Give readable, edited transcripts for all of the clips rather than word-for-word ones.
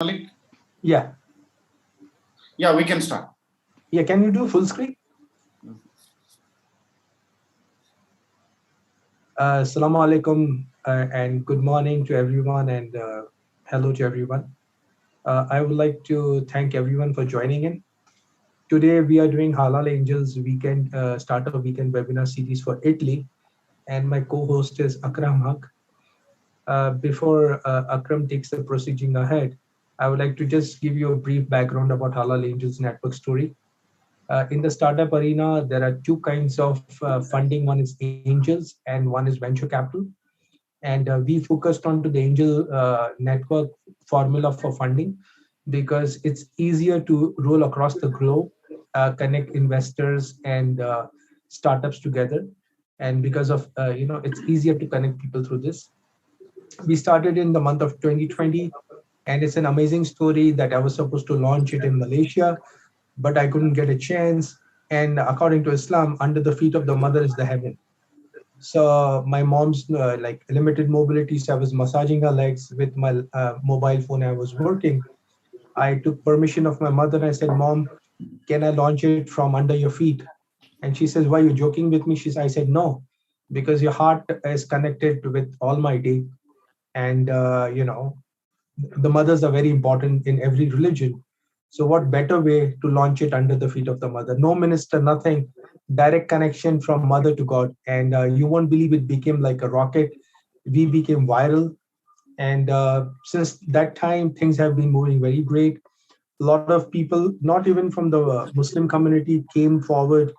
Malik? Yeah, Yeah, we can start. yeah. Can you do full screen? Assalamu alaikum and good morning to everyone and hello to everyone. I would like to thank everyone for joining in. Today we are doing Halal Angels weekend startup weekend webinar series for Italy, and my co-host is Akram Haq. Before Akram takes the proceeding ahead, I would like to just give you a brief background about Halal Angels Network story. In the startup arena, there are two kinds of funding. One is angels and one is venture capital. And we focused onto the angel network formula for funding because it's easier to roll across the globe, connect investors and startups together. And because of, it's easier to connect people through this. We started in the month of 2020, and it's an amazing story that I was supposed to launch it in Malaysia, but I couldn't get a chance. And according to Islam, under the feet of the mother is the heaven. So my mom's like limited mobility, so I was massaging her legs with my mobile phone. I was working. I took permission of my mother and I said, "Mom, can I launch it from under your feet?" And she says, "Why are you joking with me?" I said, "No, because your heart is connected with Almighty, and the mothers are very important in every religion. So what better way to launch it under the feet of the mother? No minister, nothing. Direct connection from mother to God. And you won't believe it became like a rocket. We became viral. And since that time, things have been moving very great. A lot of people, not even from the Muslim community, came forward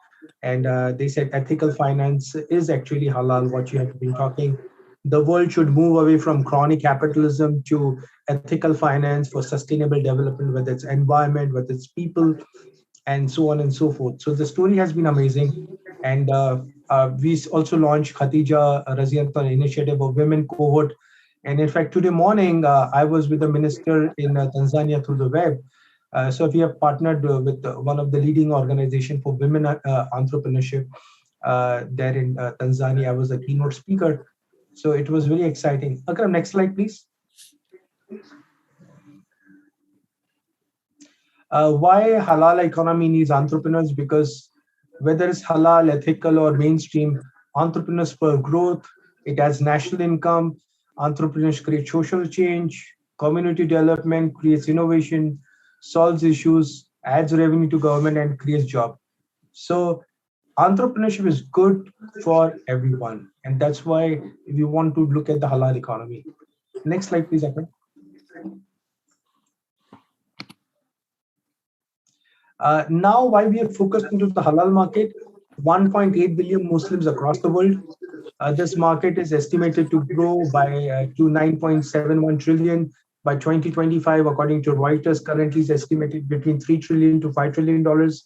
and they said ethical finance is actually halal, what you have been talking. The world should move away from crony capitalism to ethical finance for sustainable development, whether it's environment, whether it's people, and so on and so forth. So the story has been amazing. And we also launched Khatija Raziantan initiative of women cohort. And in fact, today morning, I was with the minister in Tanzania through the web. So we have partnered with one of the leading organization for women entrepreneurship there in Tanzania. I was a keynote speaker. So it was very exciting. Akram, next slide, please. Why halal economy needs entrepreneurs? Because whether it's halal, ethical, or mainstream, entrepreneurs spur growth. It has national income. Entrepreneurs create social change. Community development creates innovation, solves issues, adds revenue to government, and creates job. So entrepreneurship is good for everyone, and that's why we want to look at the halal economy. Next slide, please, Akram. Now, why we are focused into the halal market, 1.8 billion Muslims across the world. This market is estimated to grow to 9.71 trillion by 2025, according to Reuters. Currently, is estimated between 3 trillion to 5 trillion dollars.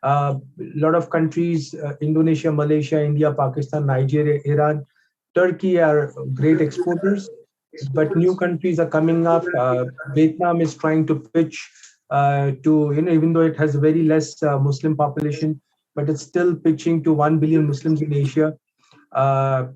A lot of countries, Indonesia, Malaysia, India, Pakistan, Nigeria, Iran, Turkey are great exporters, but new countries are coming up. Vietnam is trying to pitch to, even though it has very less Muslim population, but it's still pitching to 1 billion Muslims in Asia. uh,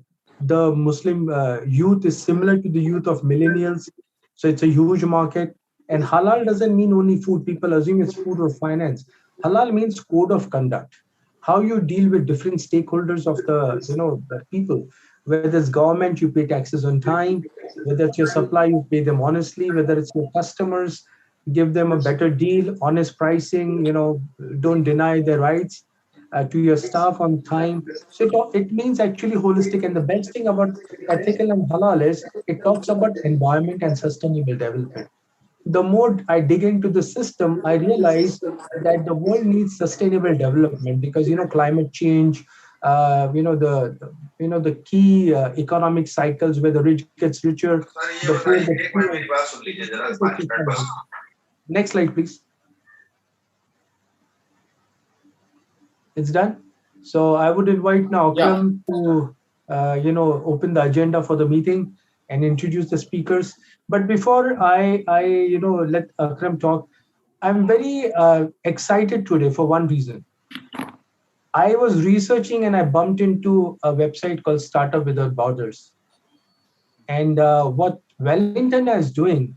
the Muslim youth is similar to the youth of millennials. So it's a huge market. And halal doesn't mean only food. People assume it's food or finance. Halal means code of conduct, how you deal with different stakeholders of the people. Whether it's government, you pay taxes on time. Whether it's your supply, you pay them honestly. Whether it's your customers, give them a better deal, honest pricing. Don't deny their rights to your staff on time. So it means actually holistic. And the best thing about ethical and halal is it talks about environment and sustainable development. The more I dig into the system, I realize that the world needs sustainable development because climate change, the key economic cycles where the rich gets richer, the poor gets poor. Next slide, please. It's done. So I would invite now Yeah. Akram to, open the agenda for the meeting and introduce the speakers. But before I let Akram talk, I'm very excited today for one reason. I was researching and I bumped into a website called Startup Without Borders. And what Wellington is doing,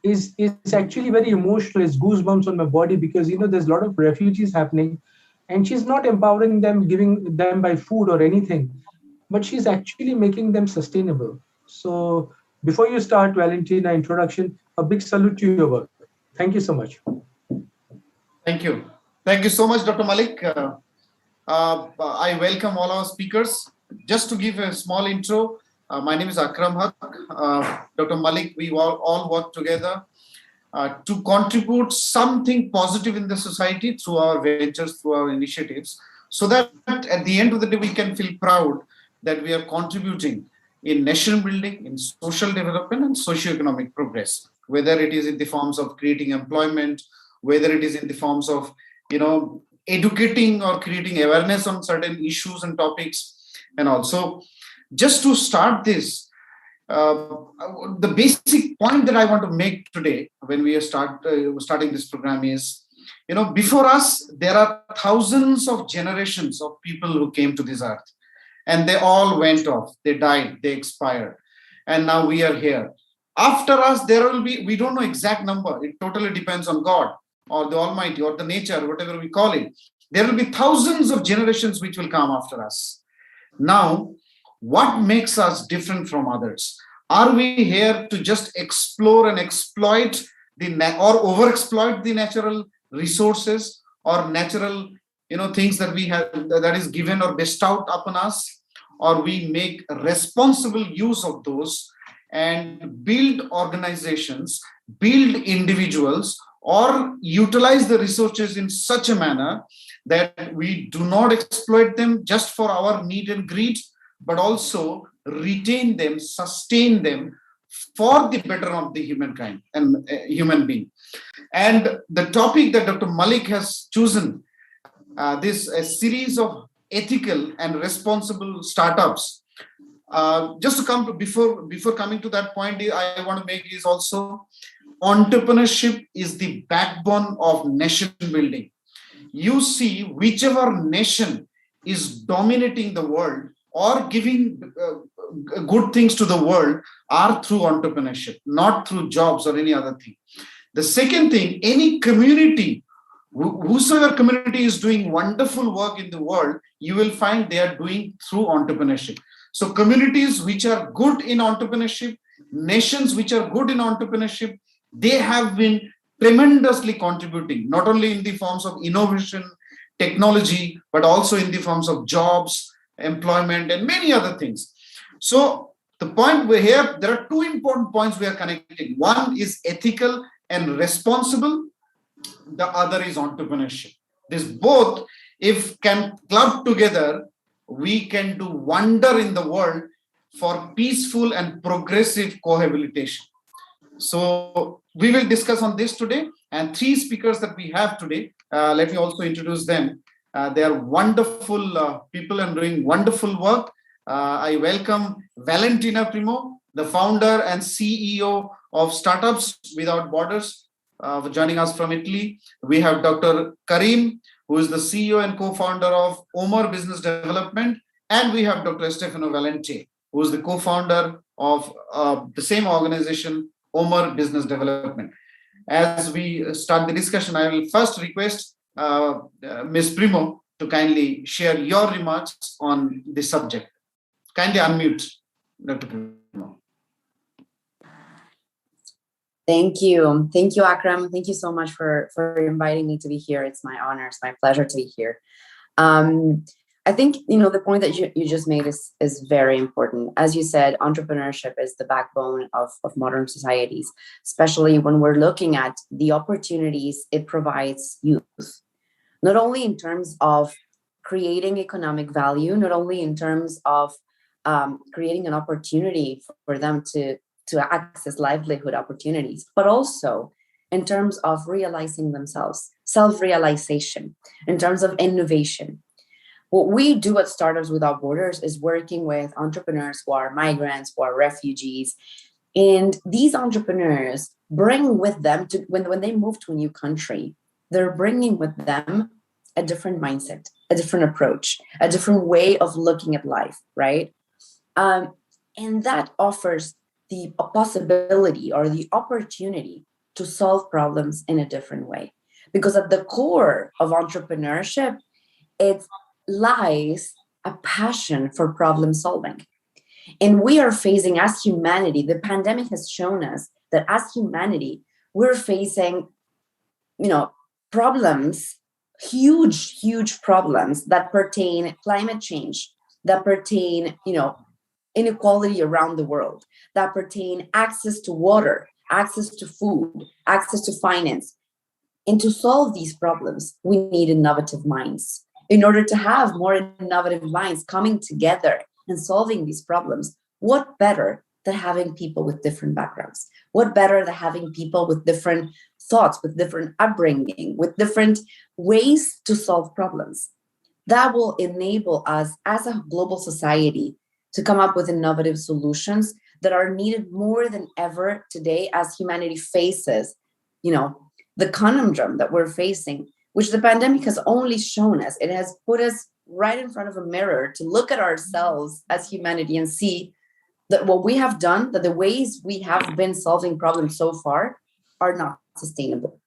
is actually very emotional. It's goosebumps on my body because there's a lot of refugees happening, and she's not empowering them, giving them by food or anything, but she's actually making them sustainable. So before you start, Valentina, introduction, a big salute to your work. Thank you so much. Thank you. Thank you so much, Dr. Malik. I welcome all our speakers. Just to give a small intro, my name is Akram Haq. Dr. Malik, we all work together to contribute something positive in the society through our ventures, through our initiatives, so that at the end of the day, we can feel proud that we are contributing in nation building, in social development and socio-economic progress, whether it is in the forms of creating employment, whether it is in the forms of, educating or creating awareness on certain issues and topics. And also, just to start this, the basic point that I want to make today when we are starting this program is, before us, there are thousands of generations of people who came to this earth, and they all went off, they died, they expired, and now we are here. After us, there will be, we don't know exact number, it totally depends on God or the Almighty or the nature, whatever we call it. There will be thousands of generations which will come after us. Now, what makes us different from others? Are we here to just explore and exploit or overexploit the natural resources or natural, things that we have, that is given or bestowed upon us? Or we make responsible use of those and build organizations, build individuals, or utilize the resources in such a manner that we do not exploit them just for our need and greed, but also retain them, sustain them for the better of the humankind and human being. And the topic that Dr. Malik has chosen, this a series of ethical and responsible startups. Just to come to, before coming to that point, I want to make is also entrepreneurship is the backbone of nation building. You see, whichever nation is dominating the world or giving good things to the world are through entrepreneurship, not through jobs or any other thing. The second thing, any community, whosoever community is doing wonderful work in the world, you will find they are doing through entrepreneurship. So communities which are good in entrepreneurship, nations which are good in entrepreneurship, they have been tremendously contributing, not only in the forms of innovation, technology, but also in the forms of jobs, employment, and many other things. So the point we're here, there are two important points we are connecting. One is ethical and responsible. The other is entrepreneurship. This both, if can club together, we can do wonder in the world for peaceful and progressive cohabitation. So we will discuss on this today, and three speakers that we have today. Let me also introduce them. They are wonderful people and doing wonderful work. I welcome Valentina Primo, the founder and CEO of Startups Without Borders, for joining us from Italy. We have Dr. Karim, who is the CEO and co-founder of Omar Business Development. And we have Dr. Stefano Valente, who is the co-founder of the same organization, Omar Business Development. As we start the discussion, I will first request Ms. Primo to kindly share your remarks on the subject. Kindly unmute, Dr. Primo. Thank you. Thank you, Akram. Thank you so much for inviting me to be here. It's my honor. It's my pleasure to be here. I think, the point that you just made is very important. As you said, entrepreneurship is the backbone of modern societies, especially when we're looking at the opportunities it provides youth, not only in terms of creating economic value, not only in terms of creating an opportunity for them to access livelihood opportunities, but also in terms of realizing themselves, self-realization, in terms of innovation. What we do at Startups Without Borders is working with entrepreneurs who are migrants, who are refugees. And these entrepreneurs bring with them, when they move to a new country, they're bringing with them a different mindset, a different approach, a different way of looking at life, right? And that offers the possibility or the opportunity to solve problems in a different way. Because at the core of entrepreneurship, it lies a passion for problem solving. And we are facing, as humanity, the pandemic has shown us that as humanity, we're facing, problems, huge problems that pertain climate change, that pertain, inequality around the world, that pertain access to water, access to food, access to finance. And to solve these problems, we need innovative minds. In order to have more innovative minds coming together and solving these problems, what better than having people with different backgrounds? What better than having people with different thoughts, with different upbringing, with different ways to solve problems? That will enable us as a global society to come up with innovative solutions that are needed more than ever today as humanity faces, the conundrum that we're facing, which the pandemic has only shown us. It has put us right in front of a mirror to look at ourselves as humanity and see that what we have done, that the ways we have been solving problems so far are not sustainable.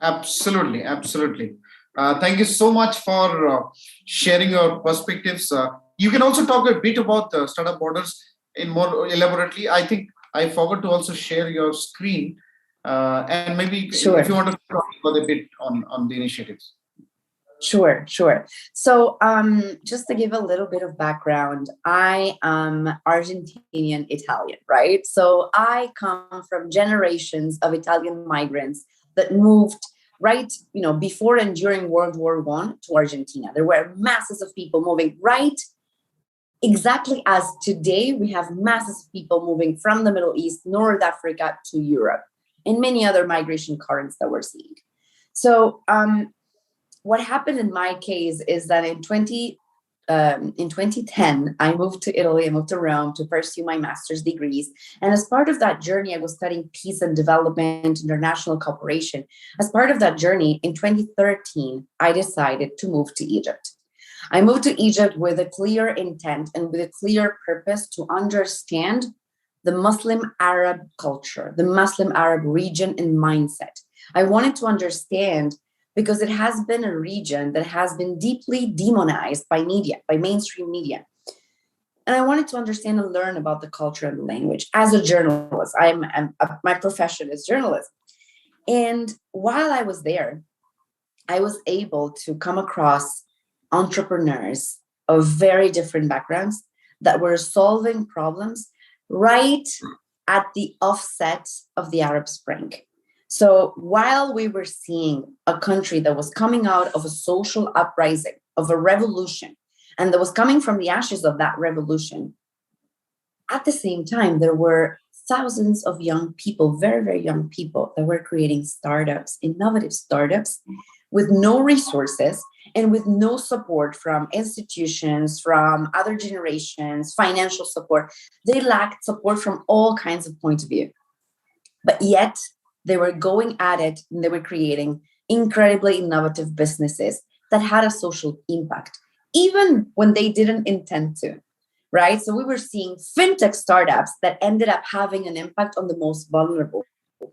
Absolutely, absolutely. Thank you so much for sharing your perspectives. You can also talk a bit about startup borders in more elaborately. I think I forgot to also share your screen, and maybe Sure. if you want to talk about a bit on the initiatives. Sure. So just to give a little bit of background, I am Argentinian Italian, right? So I come from generations of Italian migrants that moved right, before and during World War I to Argentina. There were masses of people moving right exactly as today we have masses of people moving from the Middle East, North Africa to Europe, and many other migration currents that we're seeing. So what happened in my case is that in 2010, I moved to Italy, I moved to Rome to pursue my master's degrees. And as part of that journey, I was studying peace and development, international cooperation. As part of that journey, in 2013, I decided to move to Egypt. I moved to Egypt with a clear intent and with a clear purpose to understand the Muslim Arab culture, the Muslim Arab region and mindset. I wanted to understand because it has been a region that has been deeply demonized by media, by mainstream media. And I wanted to understand and learn about the culture and the language. As a journalist, my profession is journalism. And while I was there, I was able to come across entrepreneurs of very different backgrounds that were solving problems right at the offset of the Arab Spring. So while we were seeing a country that was coming out of a social uprising, of a revolution, and that was coming from the ashes of that revolution, at the same time, there were thousands of young people, very, very young people, that were creating startups, innovative startups, with no resources and with no support from institutions, from other generations, financial support. They lacked support from all kinds of points of view. But yet, they were going at it and they were creating incredibly innovative businesses that had a social impact, even when they didn't intend to, right? So we were seeing fintech startups that ended up having an impact on the most vulnerable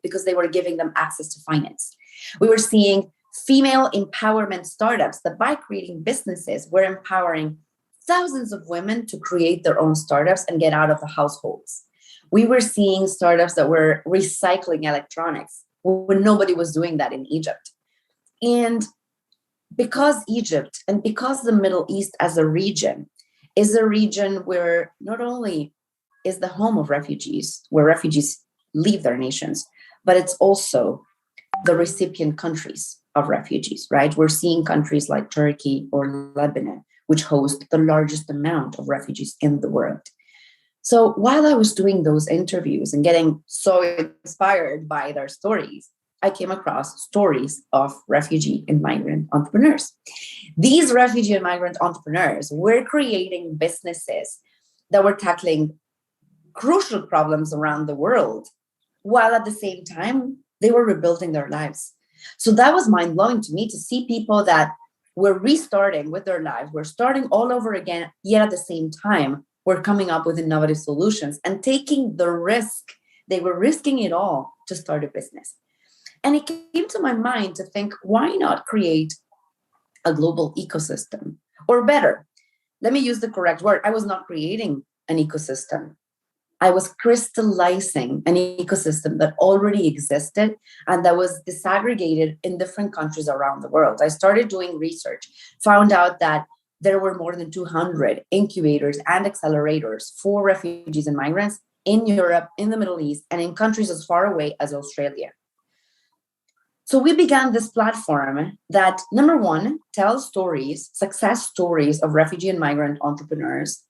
because they were giving them access to finance. We were seeing female empowerment startups that by creating businesses were empowering thousands of women to create their own startups and get out of the households. We were seeing startups that were recycling electronics when nobody was doing that in Egypt. And because Egypt and because the Middle East as a region is a region where not only is the home of refugees, where refugees leave their nations, but it's also the recipient countries of refugees, right? We're seeing countries like Turkey or Lebanon, which host the largest amount of refugees in the world. So while I was doing those interviews and getting so inspired by their stories, I came across stories of refugee and migrant entrepreneurs. These refugee and migrant entrepreneurs were creating businesses that were tackling crucial problems around the world, while at the same time, they were rebuilding their lives. So that was mind-blowing to me to see people that were restarting with their lives, were starting all over again, yet at the same time, were coming up with innovative solutions and taking the risk. They were risking it all to start a business. And it came to my mind to think, why not create a global ecosystem? Or better, let me use the correct word. I was not creating an ecosystem. I was crystallizing an ecosystem that already existed and that was disaggregated in different countries around the world. I started doing research, found out that there were more than 200 incubators and accelerators for refugees and migrants in Europe, in the Middle East, and in countries as far away as Australia. So we began this platform that, number one, tells stories, success stories of refugee and migrant entrepreneurs,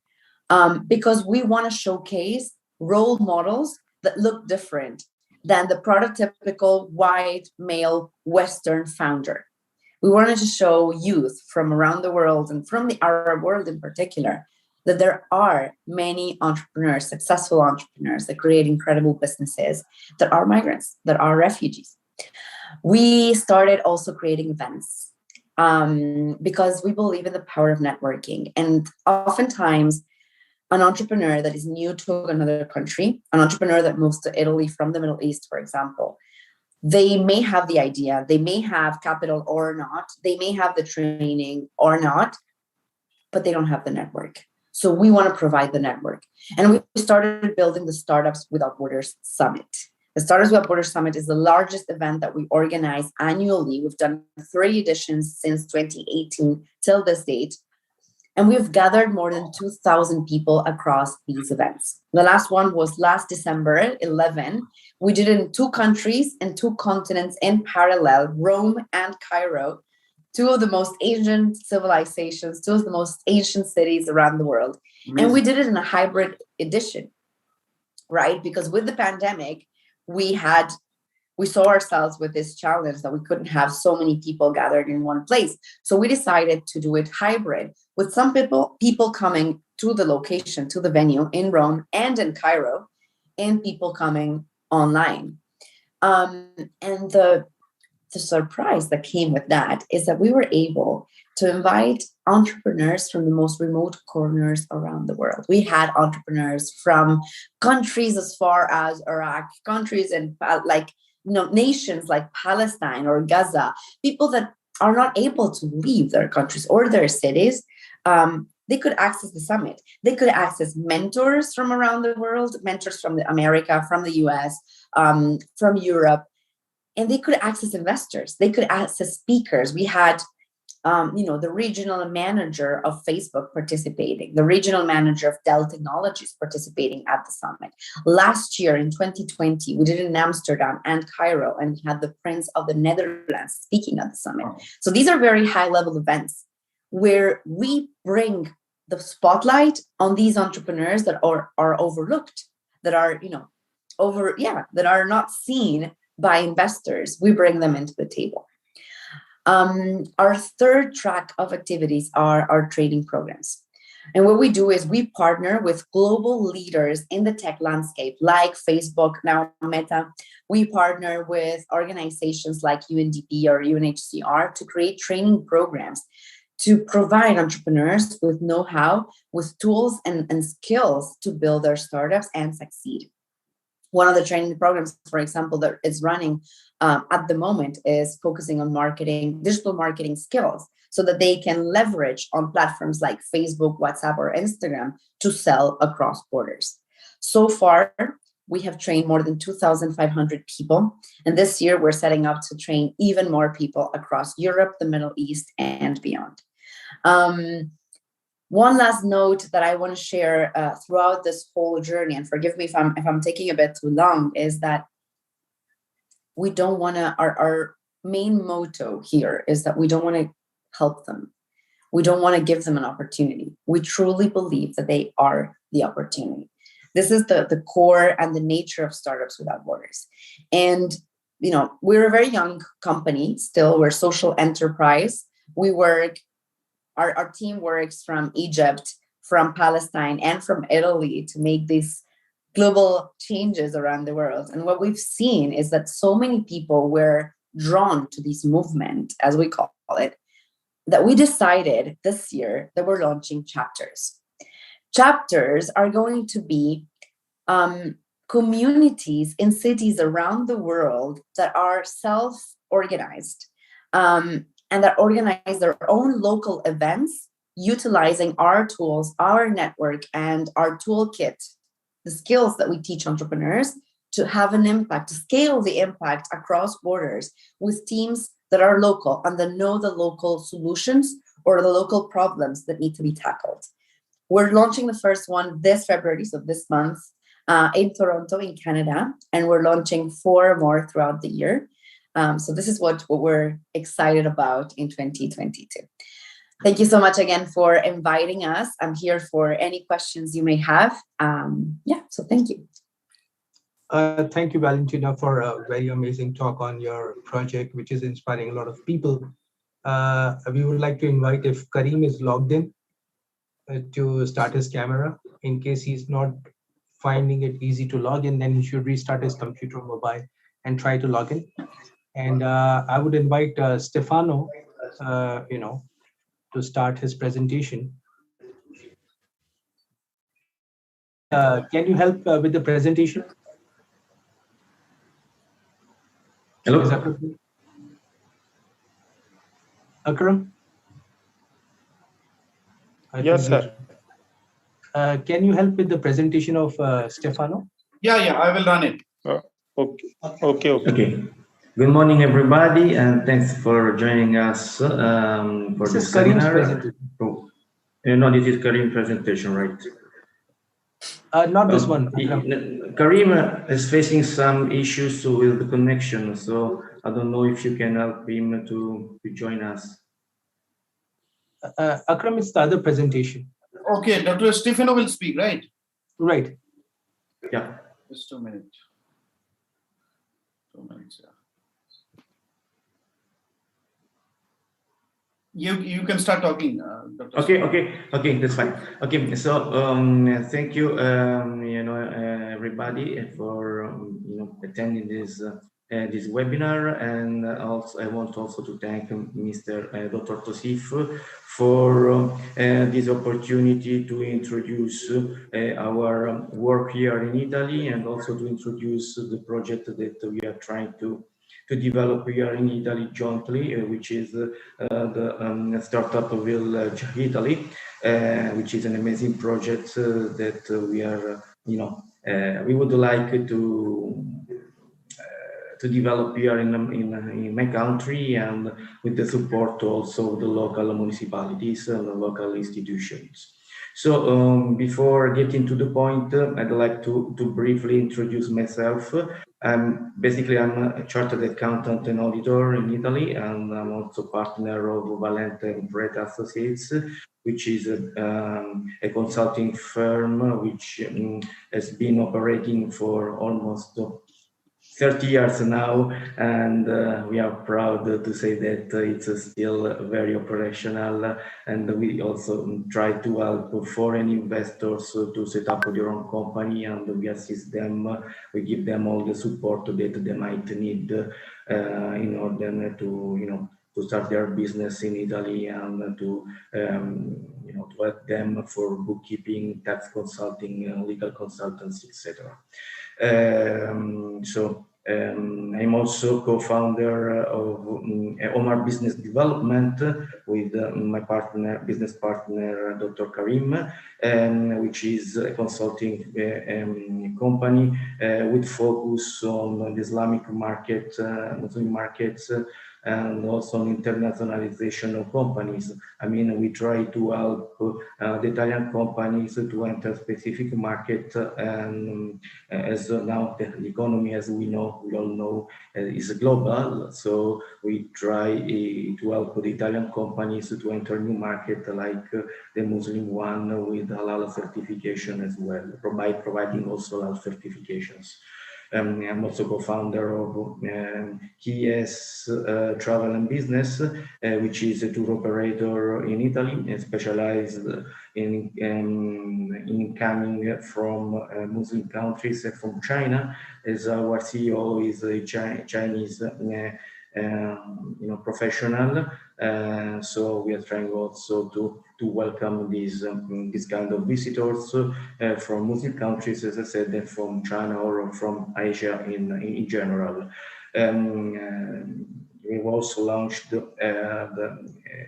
because we want to showcase role models that look different than the prototypical white male Western founder. We wanted to show youth from around the world and from the Arab world in particular that there are many entrepreneurs, successful entrepreneurs that create incredible businesses that are migrants, that are refugees. We started also creating events because we believe in the power of networking. And oftentimes, an entrepreneur that is new to another country, an entrepreneur that moves to Italy from the Middle East, for example, they may have the idea, they may have capital or not, they may have the training or not, but they don't have the network. So we want to provide the network. And we started building the Startups Without Borders Summit. The Startups Without Borders Summit is the largest event that we organize annually. We've done 3 editions since 2018 till this date. And we've gathered more than 2,000 people across these events. The last one was last December 11. We did it in 2 countries and 2 continents in parallel, Rome and Cairo, 2 of the most ancient civilizations, 2 of the most ancient cities around the world. Amazing. And we did it in a hybrid edition, right? Because with the pandemic, we saw ourselves with this challenge that we couldn't have so many people gathered in one place. So we decided to do it hybrid with some people coming to the location, to the venue in Rome and in Cairo, and people coming online. And the surprise that came with that is that we were able to invite entrepreneurs from the most remote corners around the world. We had entrepreneurs from countries as far as Iraq, countries in nations like Palestine or Gaza, people that are not able to leave their countries or their cities. They could access the summit. They could access mentors from around the world, mentors from America, from the US, from Europe, and they could access investors. They could access speakers. We had the regional manager of Facebook participating, the regional manager of Dell Technologies participating at the summit. Last year in 2020, we did it in Amsterdam and Cairo, and we had the Prince of the Netherlands speaking at the summit. So these are very high-level events where we bring the spotlight on these entrepreneurs that are overlooked, that are, that are not seen by investors. We bring them into the table. Our third track of activities are our training programs. And what we do is we partner with global leaders in the tech landscape, like Facebook, now Meta. We partner with organizations like UNDP or UNHCR to create training programs to provide entrepreneurs with know-how, with tools and skills to build their startups and succeed. One of the training programs, for example, that is running at the moment is focusing on marketing, digital marketing skills, so that they can leverage on platforms like Facebook, WhatsApp, or Instagram to sell across borders. So far, we have trained more than 2,500 people. And this year, we're setting up to train even more people across Europe, the Middle East, and beyond. One last note that I want to share throughout this whole journey, and forgive me if I'm taking a bit too long, is that we don't want to, our main motto here is that we don't want to help them. We don't want to give them an opportunity. We truly believe that they are the opportunity. This is the core and the nature of Startups Without Borders. And, we're a very young company still. We're a social enterprise. We work, our team works from Egypt, from Palestine, and from Italy to make these global changes around the world. And what we've seen is that so many people were drawn to this movement, as we call it, that we decided this year that we're launching chapters. Chapters are going to be communities in cities around the world that are self-organized and that organize their own local events, utilizing our tools, our network, and our toolkit, the skills that we teach entrepreneurs to have an impact, to scale the impact across borders with teams that are local and that know the local solutions or the local problems that need to be tackled. We're launching the first one this February, so this month, in Toronto, in Canada, and we're launching 4 more throughout the year. So this is what we're excited about in 2022. Thank you so much again for inviting us. I'm here for any questions you may have. So thank you. Thank you, Valentina, for a very amazing talk on your project, which is inspiring a lot of people. We would like to invite, if Karim is logged in, to start his camera. In case he's not finding it easy to log in, then he should restart his computer or mobile and try to log in. And I would invite Stefano, to start his presentation. Can you help with the presentation? Hello. Akram? Yes, sir. Can you help with the presentation of Stefano? Yeah, I will run it. Okay. Good morning, everybody, and thanks for joining us for this seminar. No, this is Karim's presentation, right? Not this one. Karim is facing some issues with the connection, so I don't know if you can help him to join us. Akram, it's the other presentation. Okay, Dr. Stefano will speak, right? Right. Yeah. Just 2 minutes. 2 minutes, yeah. You can start talking, Dr. Okay, that's fine. Okay, so thank you, everybody for attending this this webinar, and also I want also to thank Mr. Dr. Tosif for this opportunity to introduce our work here in Italy, and also to introduce the project that we are trying to develop here in Italy jointly, which is the Startup Village Italy, which is an amazing project that we are, we would like to develop here in my country, and with the support also of the local municipalities and the local institutions. So before getting to the point, I'd like to briefly introduce myself. Basically, I'm a chartered accountant and auditor in Italy, and I'm also partner of Valente and Brett Associates, which is a consulting firm which has been operating for almost 30 years now, and we are proud to say that it's still very operational, and we also try to help foreign investors to set up their own company, and we assist them, we give them all the support that they might need in order to start their business in Italy, and to help them for bookkeeping, tax consulting, legal consultants, etc. I'm also co-founder of Omar Business Development with my business partner, Dr. Karim, which is a consulting company with focus on the Islamic market, Muslim markets, and also on internationalization of companies. I mean, we try to help the Italian companies to enter specific market, and as now the economy, as we all know, is global. So we try to help the Italian companies to enter new market like the Muslim one with halal certification as well, providing also halal certifications. I'm also co-founder of KES Travel and Business, which is a tour operator in Italy, specialized in coming from Muslim countries, from China, as our CEO is a Chinese professional. So we are trying also to welcome these this kind of visitors from Muslim countries, as I said, and from China or from Asia in general. We've also launched the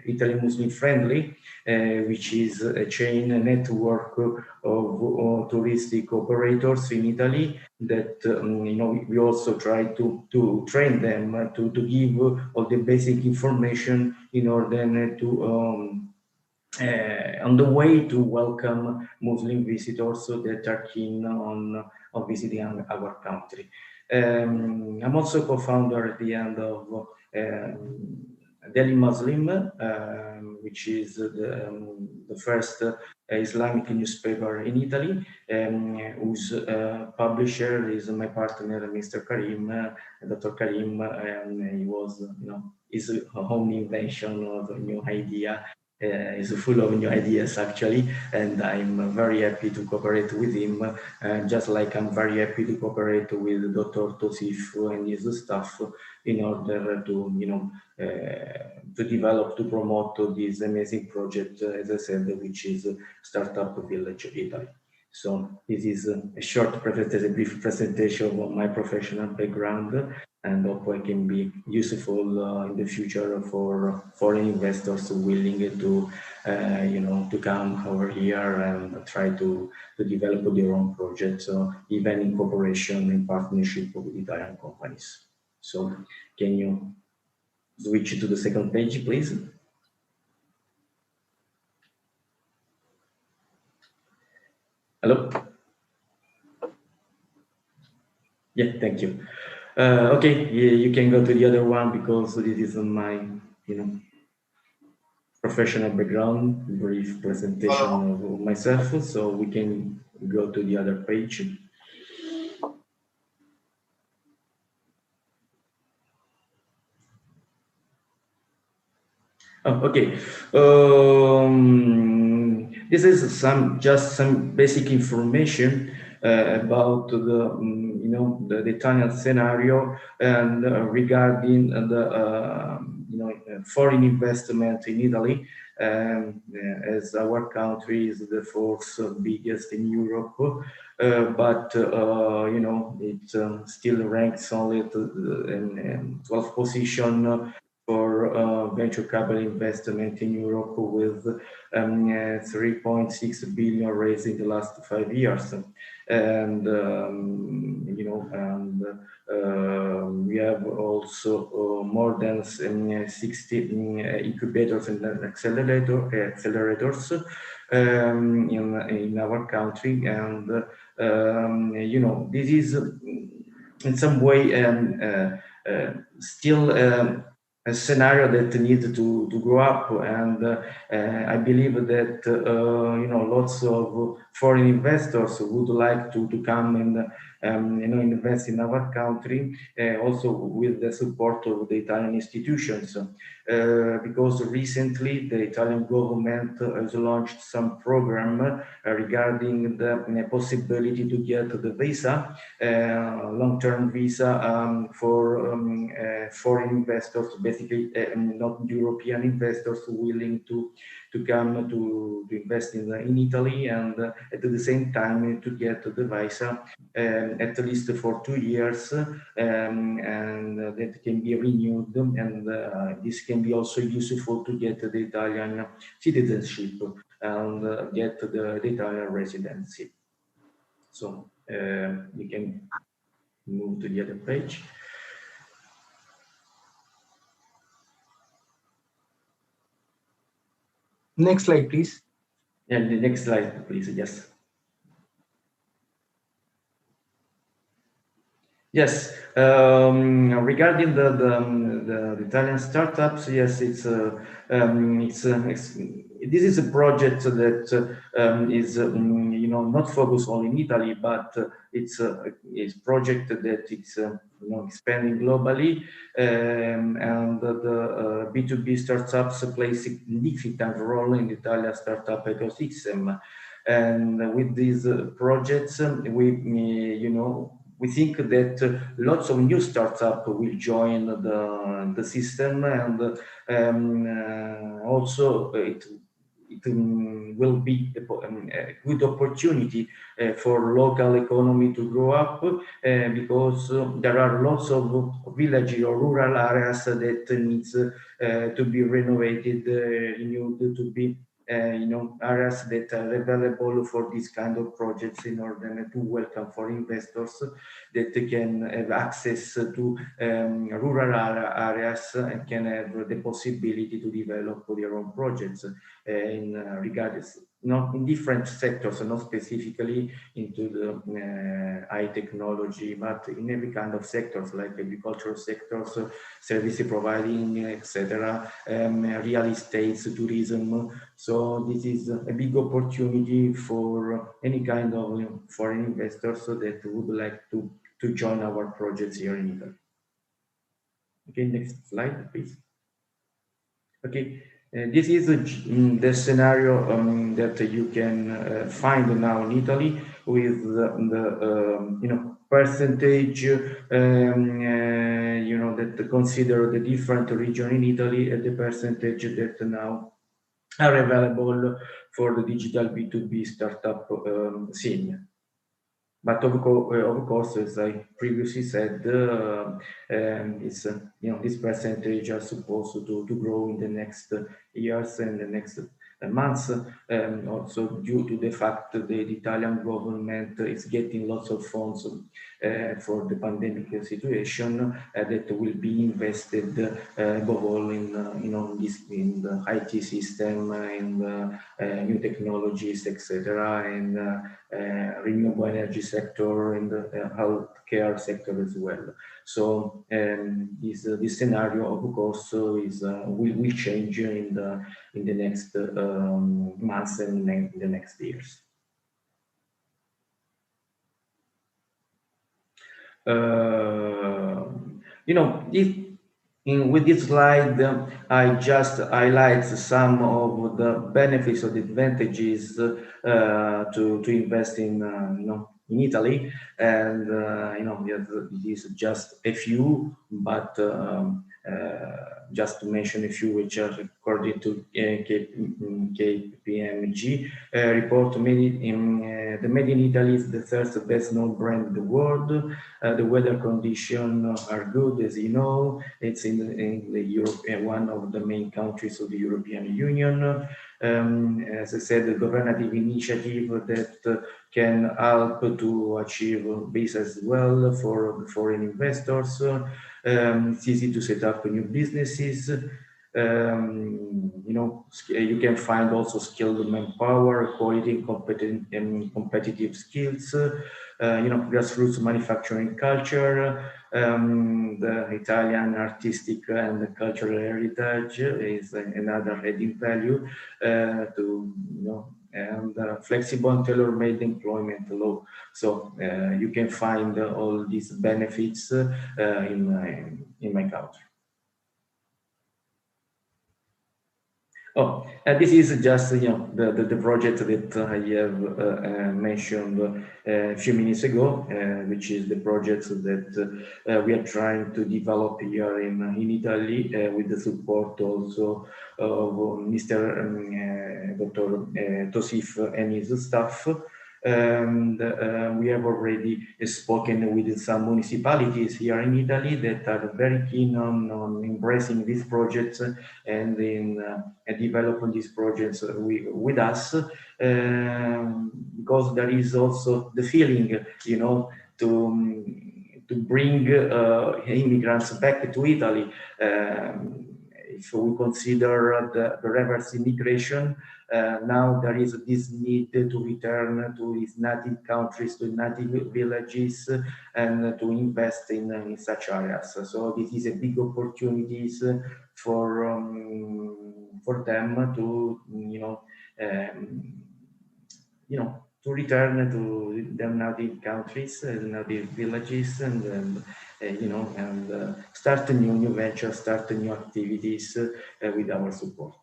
Italy Muslim Friendly, which is a chain, a network of touristic operators in Italy that we also try to train them to give all the basic information in order to on the way to welcome Muslim visitors that are keen on visiting our country. I'm also co-founder at the end of Daily Muslim, which is the first Islamic newspaper in Italy, whose publisher is my partner, Mr. Karim, Dr. Karim, and he was, his own invention of a new idea. Is full of new ideas actually, and I'm very happy to cooperate with him, just like I'm very happy to cooperate with Dr. Tosif and his staff in order to to develop, to promote this amazing project, as I said, which is Startup Village Italy. So this is a short presentation, a brief presentation of my professional background, and hope I can be useful in the future for foreign investors willing to, to come over here and try to develop their own projects, even in cooperation, in partnership with Italian companies. So can you switch to the second page, please? Hello? Yeah, thank you. Okay, you can go to the other one because this is my, professional background, brief presentation of myself. So we can go to the other page. Oh, okay. This is just some basic information about the Italian scenario and regarding the foreign investment in Italy, as our country is the fourth biggest in Europe, but it still ranks only in 12th position for venture capital investment in Europe, with 3.6 billion raised in the last 5 years, and we have also more than 60 incubators and accelerators in our country, and this is in some way still a scenario that needs to grow up, and I believe that lots of foreign investors would like to come and invest in our country, also with the support of the Italian institutions, because recently the Italian government has launched some program regarding the possibility to get the visa, long-term visa for foreign investors, basically not European investors willing to come to invest in Italy, and at the same time to get the visa at least for 2 years, and that can be renewed, and this can be also useful to get the Italian citizenship and get the Italian residency. So we can move to the other page. Next slide, please. And the next slide, please. Yes. Yes, regarding the Italian startups, yes, this is a project that is not focused only in Italy, but it's a project that it's expanding globally, and the B2B startups play a significant role in the Italian startup ecosystem. And with these projects, we we think that lots of new startups will join the system, and also it will be a good opportunity for local economy to grow up, because there are lots of village or rural areas that needs to be renovated, renewed, to be areas that are available for this kind of projects, in order to welcome for investors that can have access to rural areas and can have the possibility to develop their own projects in regardless, not in different sectors, not specifically into the high technology, but in every kind of sectors, like agricultural sectors, service providing, etc., real estate, tourism. So this is a big opportunity for any kind of foreign investors that would like to join our projects here in Italy. Okay, next slide, please. Okay, this is the scenario that you can find now in Italy, with the percentage that consider the different region in Italy, and the percentage that now are available for the digital B2B startup scene. But of course, as I previously said, it's this percentage are supposed to grow in the next years and the next months, also due to the fact that the Italian government is getting lots of funds for the pandemic situation that will be invested above all in in the IT system, in new technologies, etc., and renewable energy sector, and the healthcare sector as well. So this scenario, of course, will change in the next months and in the next years. With this slide, I just highlight some of the benefits or the advantages to invest in in Italy, and it is just a few, but just to mention a few, which are according to KPMG report, the Made in Italy is the third best known brand in the world. The weather conditions are good, as you know. It's in the Europe, one of the main countries of the European Union. As I said, the governative initiative that can help to achieve this as well for foreign investors. It's easy to set up new businesses. You can find also skilled manpower, quality, competent, and competitive skills. Grassroots manufacturing culture, the Italian artistic and cultural heritage is another adding value and flexible and tailor-made employment law. So you can find all these benefits in my country. Oh, this is just the project that I have mentioned a few minutes ago, which is the project that we are trying to develop here in Italy with the support also of Mr. Dr. Tosif and his staff. And we have already spoken with some municipalities here in Italy that are very keen on embracing these projects and in developing these projects with us, because there is also the feeling, to bring immigrants back to Italy. If we consider the reverse immigration, now there is this need to return to his native countries, to native villages, and to invest in such areas. So this is a big opportunity for them to to return to their native countries, native villages, and start new ventures, start new activities with our support.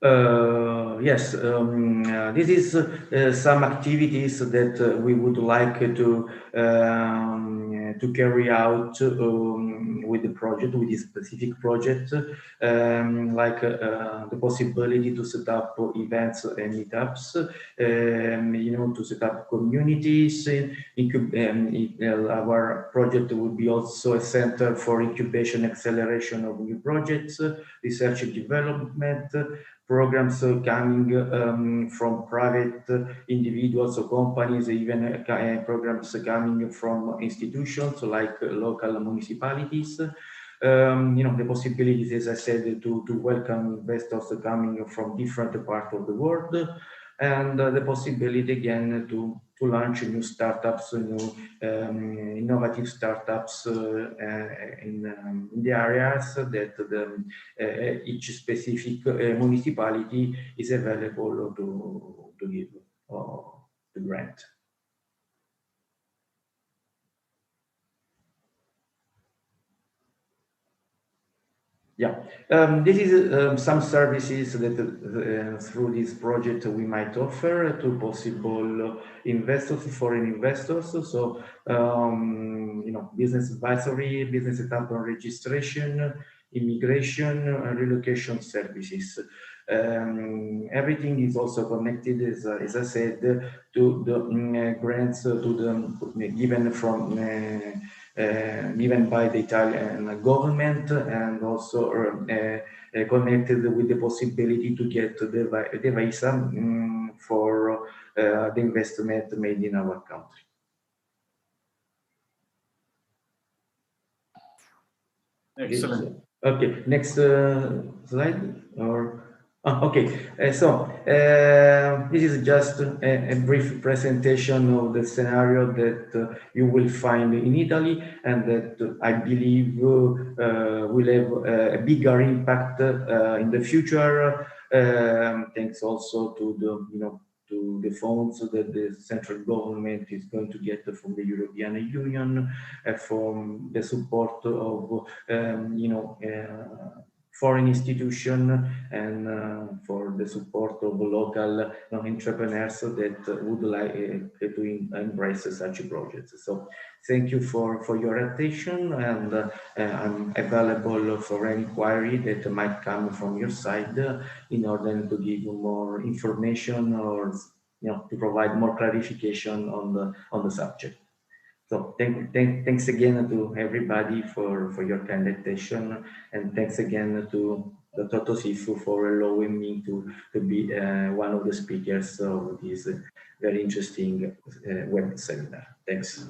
Yes, this is some activities that we would like to carry out with the project, with this specific project, like the possibility to set up events and meetups, to set up communities. Our project would be also a center for incubation, acceleration of new projects, research and development, programs coming from private individuals or companies, even programs coming from institutions like local municipalities. The possibilities, as I said, to welcome investors coming from different parts of the world, and the possibility again to launch new startups, new innovative startups in the areas that each specific municipality is available to give or to grant. Yeah, this is some services that through this project we might offer to possible investors, foreign investors. So, business advisory, business setup and registration, immigration, relocation services. Everything is also connected, as I said, to the grants given from given by the Italian government, and also connected with the possibility to get the visa for the investment made in our country. Excellent. Okay, next slide. Okay, so this is just a brief presentation of the scenario that you will find in Italy, and that I believe will have a bigger impact in the future. Thanks also to the funds that the central government is going to get from the European Union, from the support of foreign institution, and for the support of local entrepreneurs that would like to embrace such projects. So thank you for your attention, and I'm available for any inquiry that might come from your side in order to give you more information, or to provide more clarification on the subject. So thanks again to everybody for your kind attention, and thanks again to Dr. Tosifu for allowing me to be one of the speakers of this very interesting web seminar. Thanks.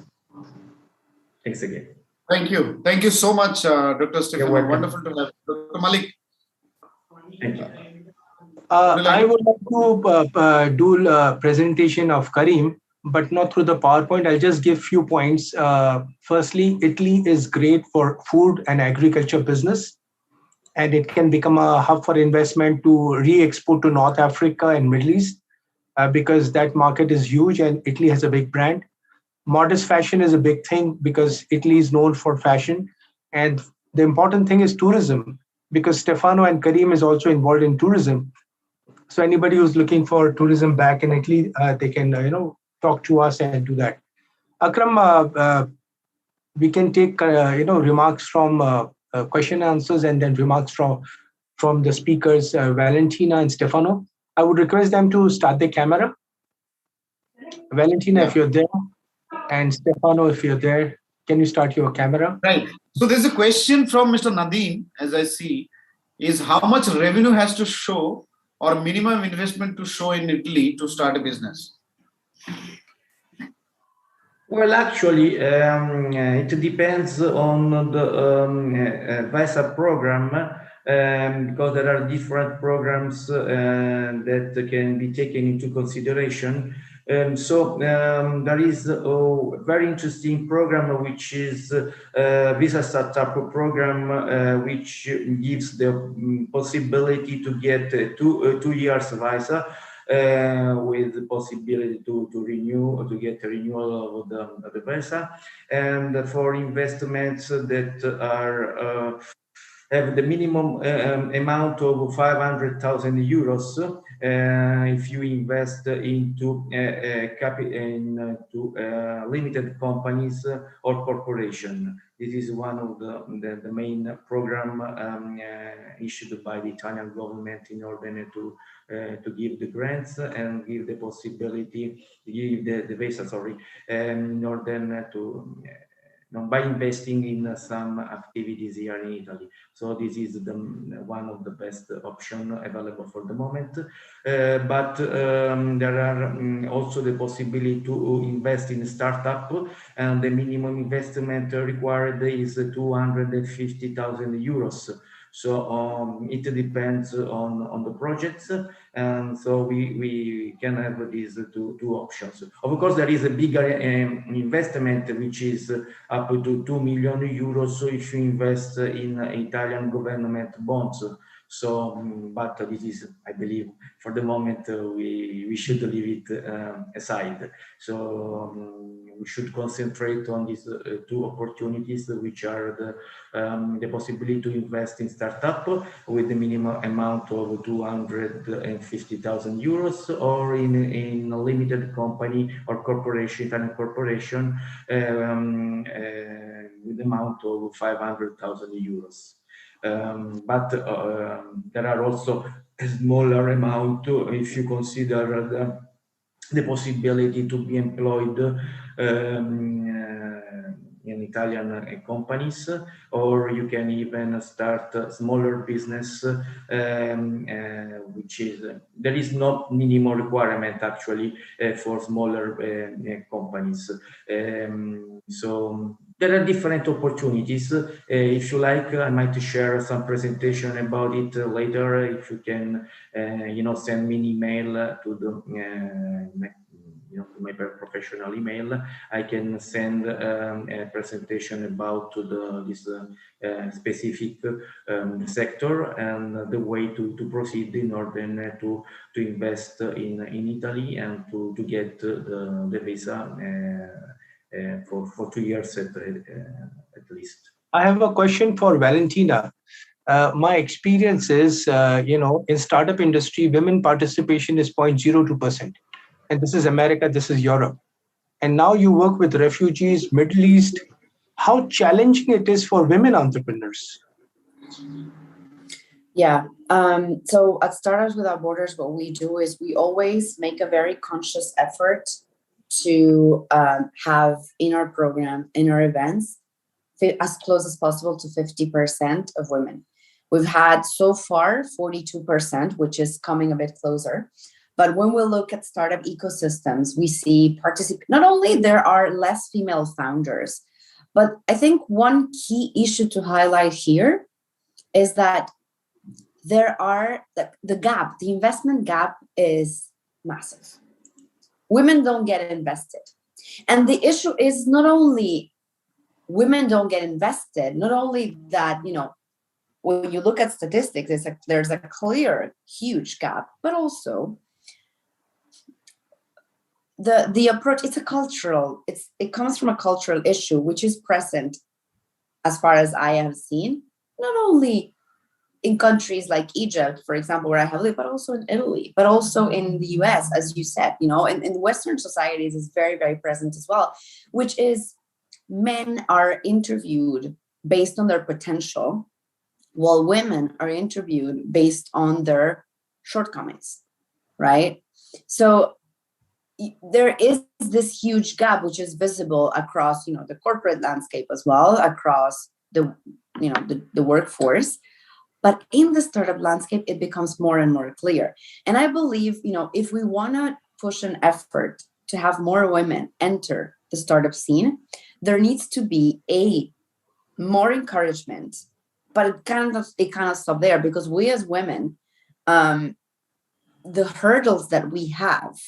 Thanks again. Thank you. Thank you so much, Dr. Stefano. Wonderful to have Dr. Malik. Thank you. I would like to do a presentation of Karim, but not through the PowerPoint. I'll just give few points. Firstly, Italy is great for food and agriculture business, and it can become a hub for investment to re-export to North Africa and Middle East, because that market is huge and Italy has a big brand. Modest fashion is a big thing because Italy is known for fashion. And the important thing is tourism, because Stefano and Karim is also involved in tourism. So anybody who's looking for tourism back in Italy, they can talk to us and do that. Akram, we can take remarks from question and answers, and then remarks from the speakers, Valentina and Stefano. I would request them to start their camera. Valentina, if you're there, and Stefano, if you're there, can you start your camera? Right. So there's a question from Mr. Nadeem, as I see, is how much revenue has to show or minimum investment to show in Italy to start a business? Well, actually, it depends on the visa program, because there are different programs that can be taken into consideration. So there is a very interesting program, which is Visa Startup Program, which gives the possibility to get 2 years visa, with the possibility to renew or to get a renewal of the visa, and for investments that are have the minimum amount of 500,000 euros if you invest into limited companies or corporation. This is one of the main program issued by the Italian government in order to give the grants and give the possibility, give the visa, sorry, in order to by investing in some activities here in Italy. So this is one of the best option available for the moment. But there are also the possibility to invest in a startup, and the minimum investment required is 250,000 euros. So it depends on the projects, and so we can have these two options. Of course, there is a bigger investment, which is up to 2 million euros if you invest in Italian government bonds. So, but this is, I believe, for the moment, we should leave it aside. So we should concentrate on these two opportunities, which are the possibility to invest in startup with the minimum amount of 250,000 euros, or in a limited company or corporation, Italian corporation, with the amount of 500,000 euros. But there are also a smaller amount if you consider the possibility to be employed in Italian companies, or you can even start a smaller business, which is, there is no minimum requirement actually for smaller companies. So there are different opportunities. If you like, I might share some presentation about it later. If you can, send me an email to the to my professional email, I can send a presentation about this specific sector and the way to proceed in order to invest in Italy and to get the visa for 2 years at least. I have a question for Valentina. My experience is, in startup industry, women participation is 0.02%. And this is America, this is Europe. And now you work with refugees, Middle East. How challenging it is for women entrepreneurs? Yeah. So at Startups Without Borders, what we do is we always make a very conscious effort to have in our program, in our events, as close as possible to 50% of women. We've had so far 42%, which is coming a bit closer. But when we look at startup ecosystems, we see not only there are less female founders, but I think one key issue to highlight here is that there are the investment gap is massive. Women don't get invested. And the issue is not only women don't get invested, not only that, when you look at statistics, there's a clear, huge gap, but also the approach, it comes from a cultural issue, which is present, as far as I have seen, not only in countries like Egypt, for example, where I have lived, but also in Italy, but also in the US, as you said, in Western societies is very, very present as well, which is men are interviewed based on their potential, while women are interviewed based on their shortcomings, right? So there is this huge gap, which is visible across, the corporate landscape as well, across the workforce. But in the startup landscape, it becomes more and more clear. And I believe, if we want to push an effort to have more women enter the startup scene, there needs to be more encouragement. But it cannot stop there, because we as women, the hurdles that we have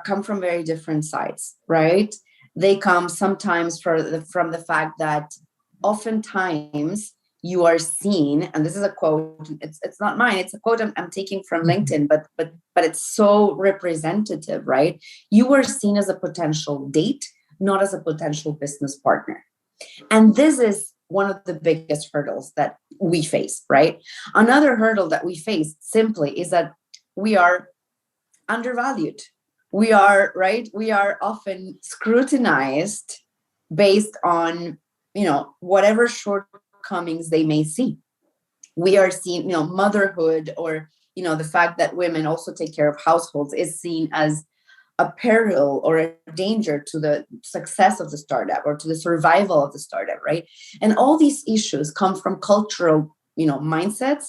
come from very different sides, right? They come sometimes from the fact that oftentimes you are seen, and this is a quote, it's not mine, it's a quote I'm taking from LinkedIn, but it's so representative, right? You are seen as a potential date, not as a potential business partner. And this is one of the biggest hurdles that we face, right? Another hurdle that we face simply is that we are undervalued. We are, right? We are often scrutinized based on, whatever shortcomings they may see. We are seen, motherhood, or, the fact that women also take care of households is seen as a peril or a danger to the success of the startup or to the survival of the startup, right? And all these issues come from cultural, mindsets,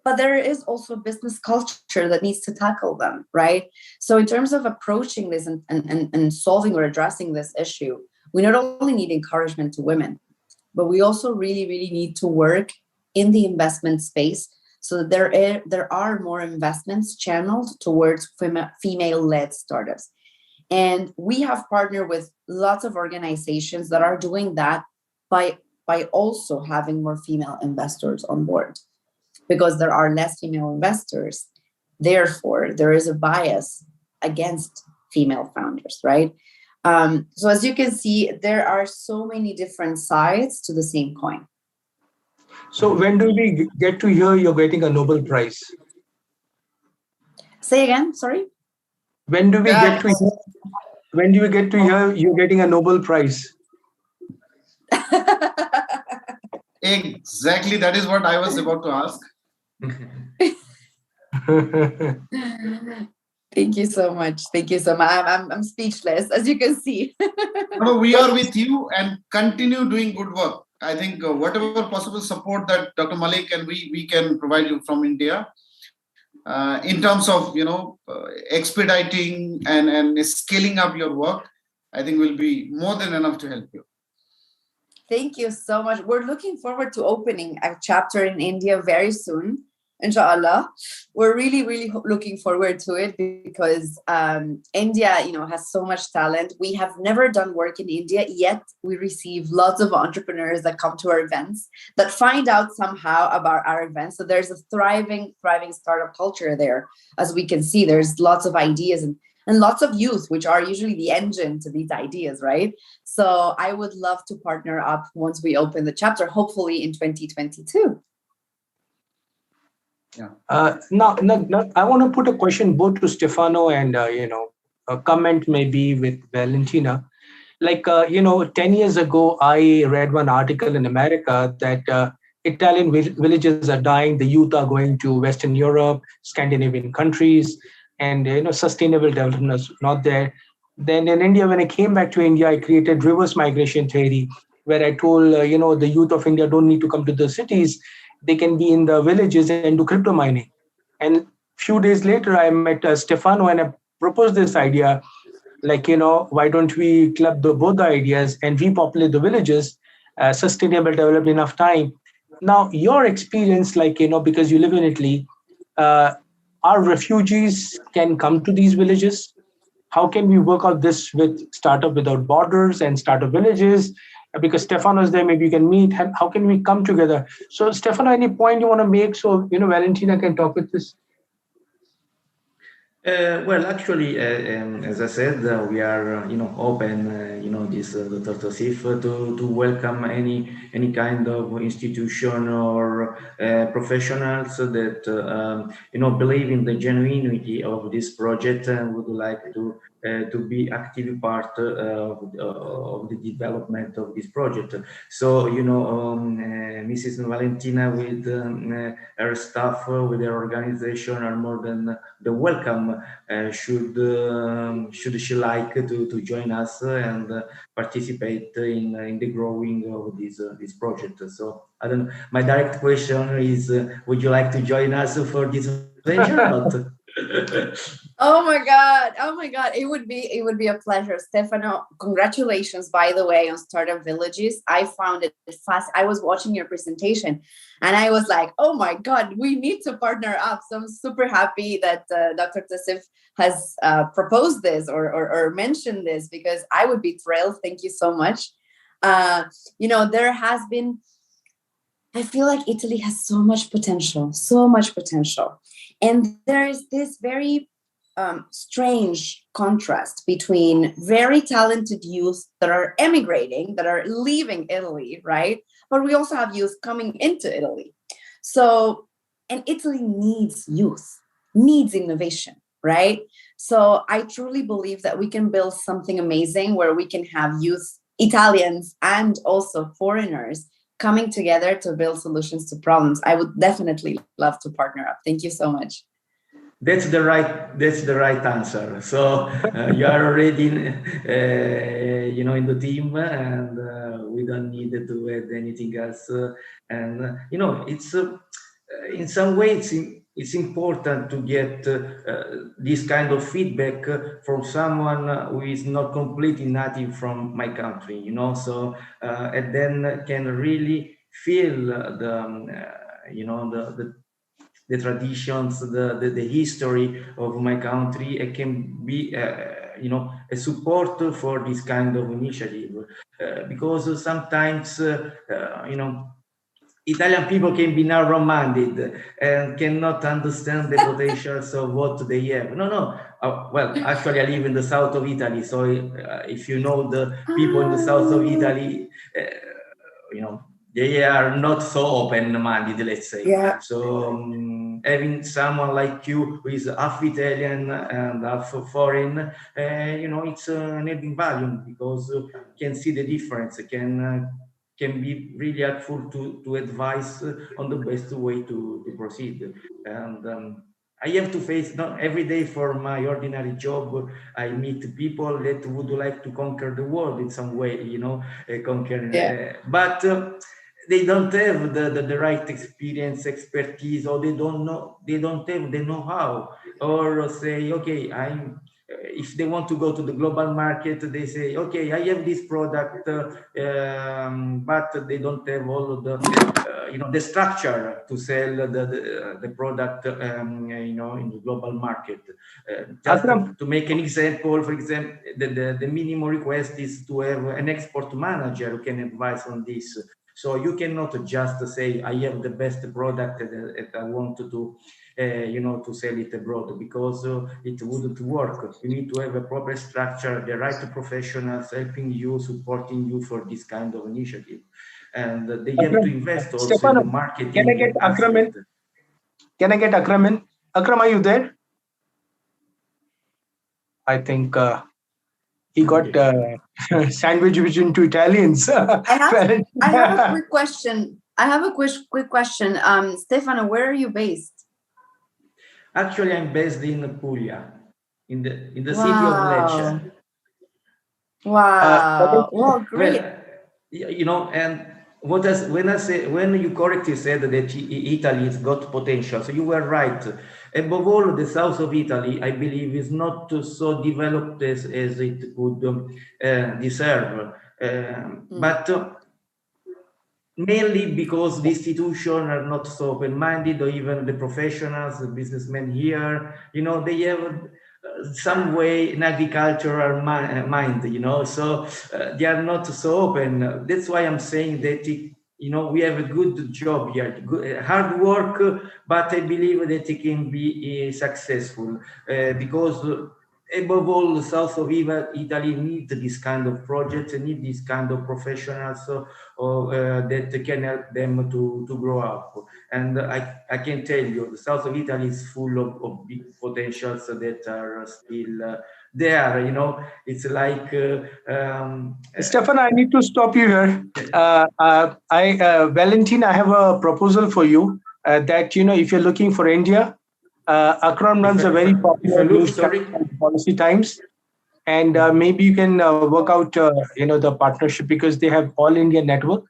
but there is also business culture that needs to tackle them, right? So in terms of approaching this and solving or addressing this issue, we not only need encouragement to women, but we also really, really need to work in the investment space so that there are more investments channeled towards female-led startups. And we have partnered with lots of organizations that are doing that by also having more female investors on board, because there are less female investors. Therefore, there is a bias against female founders, right? So as you can see, there are so many different sides to the same coin. So when do we get to hear you're getting a Nobel Prize? Say again, sorry? When do we get to hear you're getting a Nobel Prize? Exactly, that is what I was about to ask. Thank you so much. Thank you so much. I'm speechless, as you can see. No, we are with you and continue doing good work. I think whatever possible support that Dr. Malik and we can provide you from India, in terms of expediting and scaling up your work, I think will be more than enough to help you. Thank you so much. We're looking forward to opening a chapter in India very soon, inshallah. We're really, really looking forward to it because India, has so much talent. We have never done work in India, yet we receive lots of entrepreneurs that come to our events that find out somehow about our events. So there's a thriving startup culture there. As we can see, there's lots of ideas and lots of youth, which are usually the engine to these ideas, right? So I would love to partner up once we open the chapter, hopefully in 2022. Yeah. Now, I want to put a question both to Stefano and, a comment maybe with Valentina. 10 years ago, I read one article in America that Italian villages are dying. The youth are going to Western Europe, Scandinavian countries, and sustainable development is not there. Then in India, when I came back to India, I created reverse migration theory, where I told the youth of India don't need to come to the cities; they can be in the villages and do crypto mining. And few days later, I met Stefano and I proposed this idea, why don't we club both the ideas and repopulate the villages, sustainable development enough time. Now, your experience, because you live in Italy, our refugees can come to these villages. How can we work out this with Startup Without Borders and Startup Villages? Because Stefano is there, maybe you can meet. How can we come together? So, Stefano, any point you want to make so Valentina can talk with this? Well, actually, as I said, we are, open, this the Tortosif to welcome any kind of institution or professionals that believe in the genuinity of this project and would like to be active part of the development of this project. So, Mrs. Valentina with her staff, with her organization are more than the welcome. Should she like to join us and participate in the growing of this project? So I don't know. My direct question is: would you like to join us for this venture or not? Oh my God! It would be a pleasure, Stefano. Congratulations, by the way, on Startup Villages. I found it fast. I was watching your presentation, and I was like, "Oh my God, we need to partner up." So I'm super happy that Dr. Tassif has proposed this or mentioned this because I would be thrilled. Thank you so much. There has been. I feel like Italy has so much potential, and there is this very strange contrast between very talented youth that are emigrating, that are leaving Italy, right? But we also have youth coming into Italy. So, and Italy needs youth, needs innovation, right? So I truly believe that we can build something amazing where we can have youth, Italians, and also foreigners coming together to build solutions to problems. I would definitely love to partner up. Thank you so much. That's the right answer. So you are already in the team, and we don't need to add anything else. It's in some way it's important to get this kind of feedback from someone who is not completely native from my country. So and then can really feel the traditions, the history of my country. It can be, a support for this kind of initiative, because sometimes, Italian people can be narrow-minded and cannot understand the potentials of what they have. No. Well, actually, I live in the south of Italy, so if you know the people in the south of Italy, they are not so open-minded, let's say. Yeah. So having someone like you who is half Italian and half foreign, it's an adding value, because you can see the difference, can be really helpful to advise on the best way to proceed. And I have to face, not every day for my ordinary job, I meet people that would like to conquer the world in some way, but they don't have the right experience, expertise, or they don't have the know-how, or say, okay, if they want to go to the global market, they say, okay, I have this product, but they don't have all of the structure to sell the product, in the global market. Just to make an example, for example, the minimum request is to have an export manager who can advise on this. So you cannot just say, I have the best product that I want to sell it abroad, because it wouldn't work. You need to have a proper structure, the right professionals helping you, supporting you for this kind of initiative. And they have to invest also Stefano, in the marketing. Can I get Akram in? Can I get Akram in? Akram, are you there? I think he got sandwiched between two Italians. I have a quick question. Quick question. Stefano, where are you based? Actually, I'm based in Puglia, in the city of Lecce. Wow. Well, great. Well, and when you correctly said that Italy has got potential, so you were right. Above all, the south of Italy, I believe, is not so developed as it could deserve. But mainly because the institutions are not so open-minded, or even the professionals, the businessmen here, they have some way an agricultural mind, so they are not so open. That's why I'm saying that we have a good job here, hard work, but I believe that it can be successful, because above all, the south of Italy need this kind of projects, need this kind of professionals that can help them to grow up. And I can tell you, the south of Italy is full of big potentials that are still there. It's like Stefan, I need to stop you here. Valentin, I have a proposal for you, that if you're looking for India, Akram runs a very popular news channel called Policy Times, and maybe you can work out the partnership, because they have All India Network.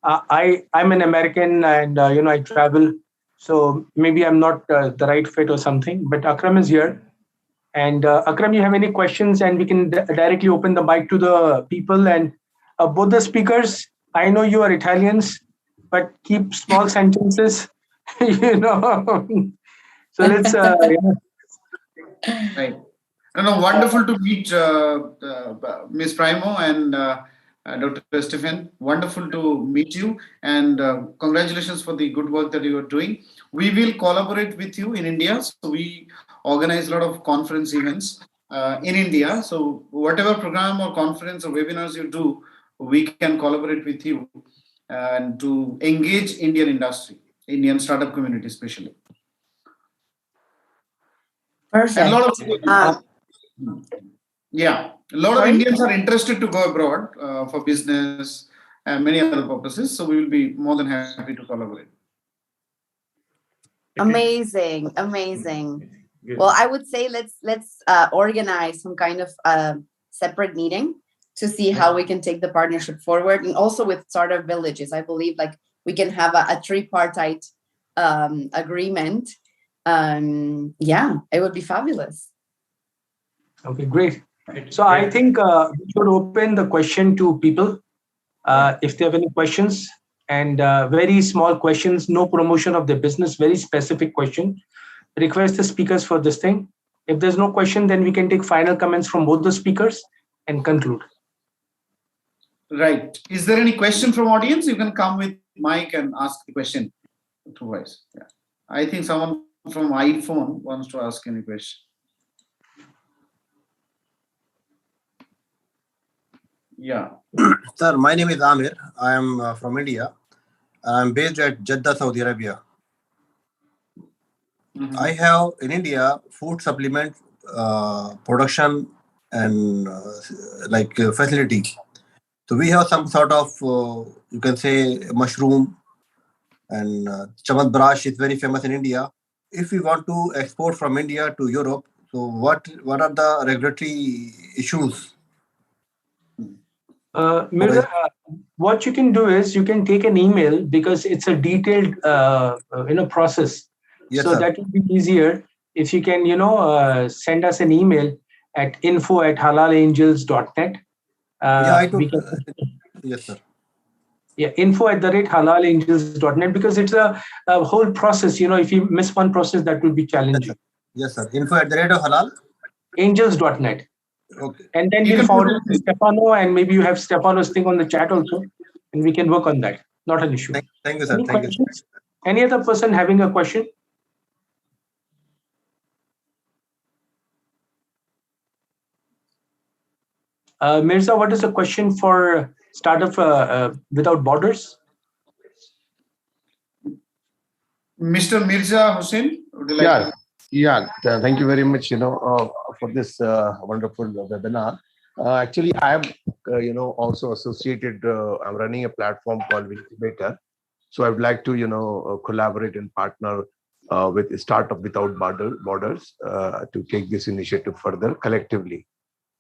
I'm an American, and I travel, so maybe I'm not the right fit or something. But Akram is here, and Akram, you have any questions, and we can directly open the mic to the people. And both the speakers, I know you are Italians, but keep small sentences, So let's. Right. Wonderful to meet Ms. Primo and Dr. Stephen. Wonderful to meet you, and congratulations for the good work that you are doing. We will collaborate with you in India. So we organize a lot of conference events in India. So whatever program or conference or webinars you do, we can collaborate with you and to engage Indian industry, Indian startup community especially. Perfect. And a lot of a lot of Indians are interested to go abroad for business and many other purposes. So we will be more than happy to collaborate. Amazing. Well, I would say let's organize some kind of separate meeting to see how we can take the partnership forward, and also with startup villages. I believe like we can have a tripartite agreement. It would be fabulous. Okay, great. So I think we should open the question to people if they have any questions, and very small questions, no promotion of the business, very specific question. Request the speakers for this thing. If there's no question, then we can take final comments from both the speakers and conclude. Right. Is there any question from audience? You can come with mic and ask the question through voice. Yeah. I think someone from iPhone wants to ask any question. Yeah. Sir, my name is Amir. I am from India. I'm based at Jeddah, Saudi Arabia. I have in India food supplement production and facility. So we have some sort of, you can say, mushroom, and chamat brash is very famous in India. If we want to export from India to Europe, so what are the regulatory issues? Mirza, what you can do is you can take an email, because it's a detailed process. Yes, so sir. That will be easier if you can send us an email at info@halalangels.net. Yes, sir. Yeah, info@halalangels.net, because it's a whole process. If you miss one process, that will be challenging. Yes, sir. Info@halal angels.net. Okay. And then we'll forward it to Stefano, and maybe you have Stefano's thing on the chat also, and we can work on that. Not an issue. Thank you, sir. Any questions? Any other person having a question? Mirza, what is the question for Startup Without Borders? Mr. Mirza Hussain, would you like to? Thank you very much, for this wonderful webinar. Actually, I am, also associated. I'm running a platform called Incubator. So I would like to, collaborate and partner with Startup Without Borders to take this initiative further collectively,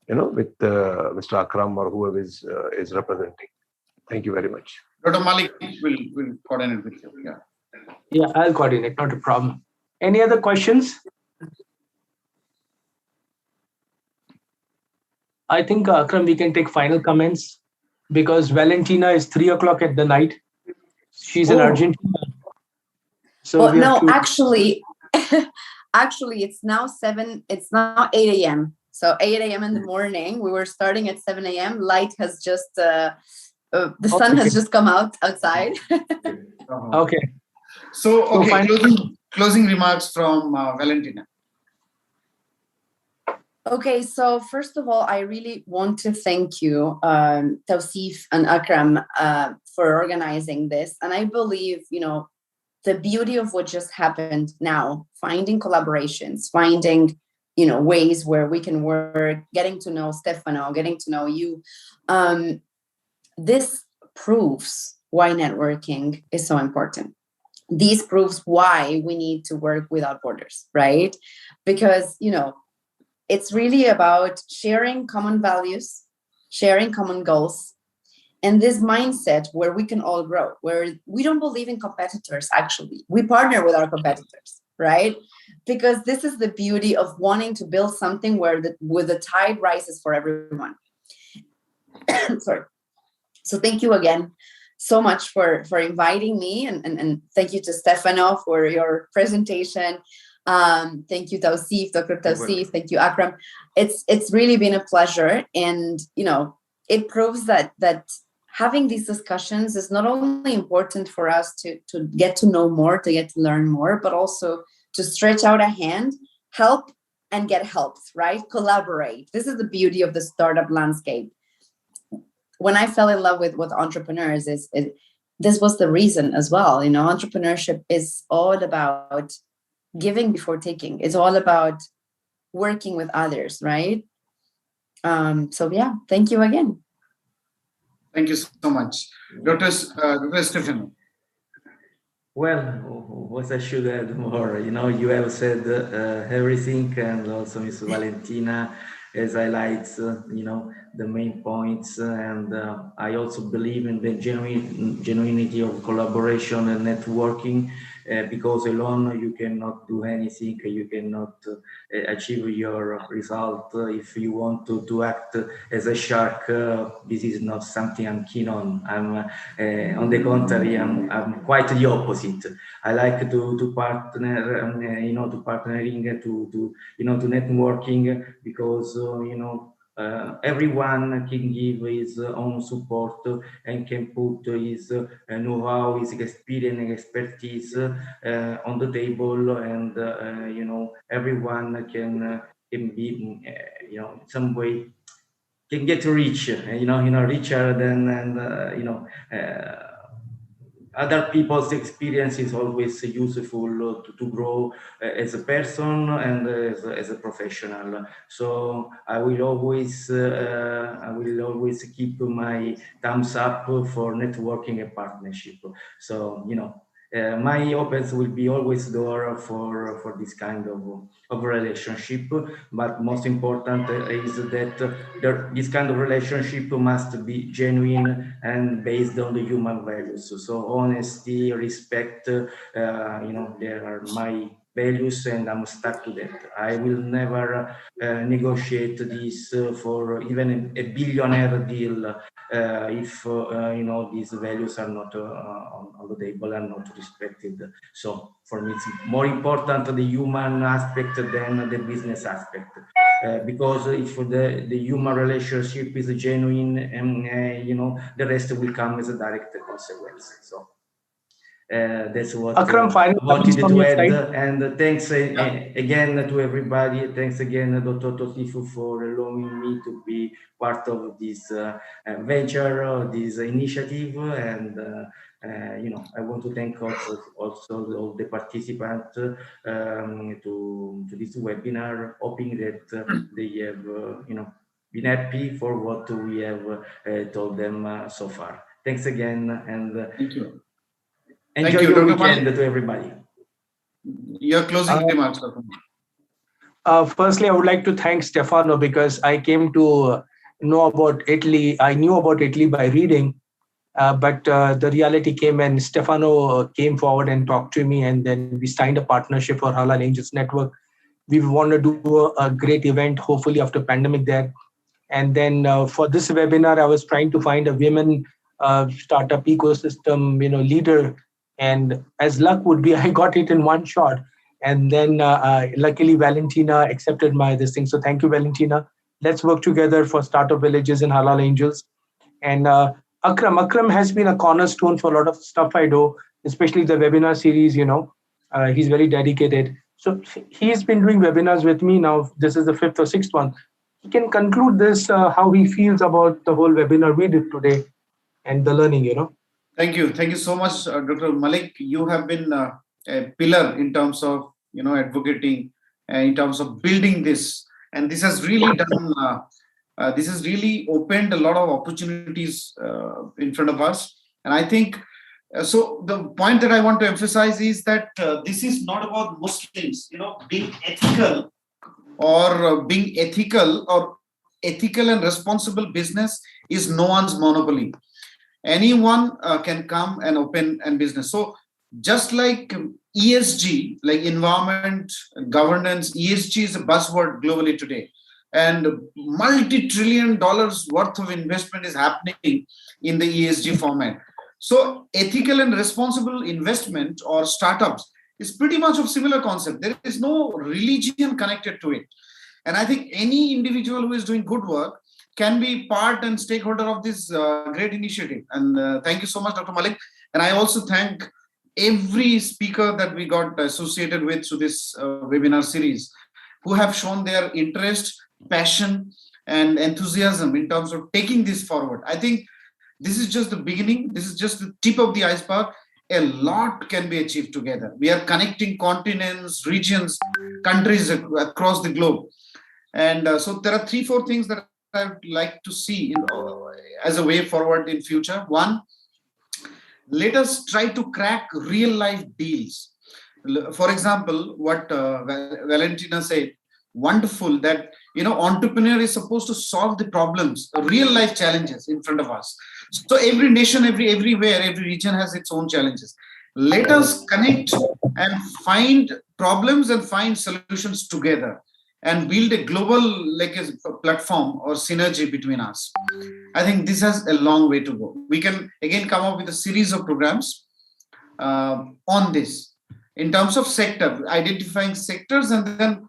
with Mr. Akram or whoever is representing. Thank you very much. Dr. Malik will coordinate with you. Yeah. Yeah, I'll coordinate. Not a problem. Any other questions? I think, Akram, we can take final comments, because Valentina is 3:00 at the night. She's in Argentina. So actually, it's now 8 a.m. So 8 a.m. in the morning. We were starting at 7 a.m. Light has just, the sun has just come outside. Okay. So closing remarks from Valentina. Okay, so first of all, I really want to thank you, Tawsif and Akram, for organizing this. And I believe, the beauty of what just happened now, finding collaborations, finding, ways where we can work, getting to know Stefano, getting to know you. This proves why networking is so important. This proves why we need to work without borders, right? Because, it's really about sharing common values, sharing common goals, and this mindset where we can all grow, where we don't believe in competitors, actually. We partner with our competitors, right? Because this is the beauty of wanting to build something where the tide rises for everyone. Sorry. So thank you again so much for inviting me, and thank you to Stefano for your presentation. Thank you, Tawsif, Dr. Tawsif. Thank you, Akram. It's really been a pleasure, and it proves that having these discussions is not only important for us to get to know more, to get to learn more, but also to stretch out a hand, help and get helped, right? Collaborate. This is the beauty of the startup landscape. When I fell in love with entrepreneurs, this was the reason as well. Entrepreneurship is all about giving before taking. It's all about working with others, right? So yeah, thank you again. Thank you so much. Dr. Stephen. Well, what I should add more, you have said everything, and also Ms. Valentina has highlights, the main points, and I also believe in the genuinity of collaboration and networking, because alone you cannot do anything, you cannot achieve your result. If you want to act as a shark, this is not something I'm keen on. On the contrary, I'm quite the opposite. I like to partner, to partnering, to networking, because everyone can give his own support and can put his know-how, his experience and expertise on the table, and everyone can be in some way can get rich, richer than, other people's experience is always useful to grow as a person and as a professional. So I will always keep my thumbs up for networking and partnership. So my opens will be always door for this kind of relationship. But most important is that this kind of relationship must be genuine and based on the human values. So honesty, respect, they are my values, and I'm stuck to that. I will never negotiate this for even a billionaire deal if these values are not on the table and not respected. So for me, it's more important the human aspect than the business aspect, because if the human relationship is genuine, and the rest will come as a direct consequence. So that's what Akram, I wanted to add. side. And thanks again to everybody. Thanks again, Dr. Totifu, for allowing me to be part of this venture, this initiative. And I want to thank also all the participants to this webinar, hoping that they have been happy for what we have told them so far. Thanks again, and thank you. Enjoy your weekend to everybody. Your closing remarks, Dr. Firstly, I would like to thank Stefano, because I came to know about Italy. I knew about Italy by reading, but the reality came when Stefano came forward and talked to me, and then we signed a partnership for Halal Angels Network. We want to do a great event, hopefully after pandemic there. And then for this webinar, I was trying to find a women startup ecosystem, leader. And as luck would be, I got it in one shot. And then luckily, Valentina accepted this thing. So thank you, Valentina. Let's work together for startup villages and Halal Angels. And Akram has been a cornerstone for a lot of stuff I do, especially the webinar series. He's very dedicated. So he's been doing webinars with me now. This is the 5th or 6th one. He can conclude this, how he feels about the whole webinar we did today and the learning, Thank you. Thank you so much, Dr. Malik. You have been a pillar in terms of, advocating, in terms of building this. And this has really done, this has really opened a lot of opportunities in front of us. And I think, so the point that I want to emphasize is that this is not about Muslims, being ethical or ethical and responsible business is no one's monopoly. Anyone can come and open a business. So just like ESG, like environment, governance, ESG is a buzzword globally today. And multi-trillion dollars worth of investment is happening in the ESG format. So ethical and responsible investment or startups is pretty much of similar concept. There is no religion connected to it. And I think any individual who is doing good work can be part and stakeholder of this great initiative. And thank you so much, Dr. Malik. And I also thank every speaker that we got associated with through this webinar series. who have shown their interest, passion, and enthusiasm in terms of taking this forward. I think this is just the beginning. This is just the tip of the iceberg. A lot can be achieved together. We are connecting continents, regions, countries across the globe. And so there are 3-4 things that I would like to see as a way forward in future. One, let us try to crack real life deals. For example, what Valentina said, wonderful that entrepreneur is supposed to solve the problems, real life challenges in front of us. So every nation, everywhere, every region has its own challenges. Let us connect and find problems and find solutions together and build a global like a platform or synergy between us. I think this has a long way to go. We can again come up with a series of programs on this in terms of sector, identifying sectors, and then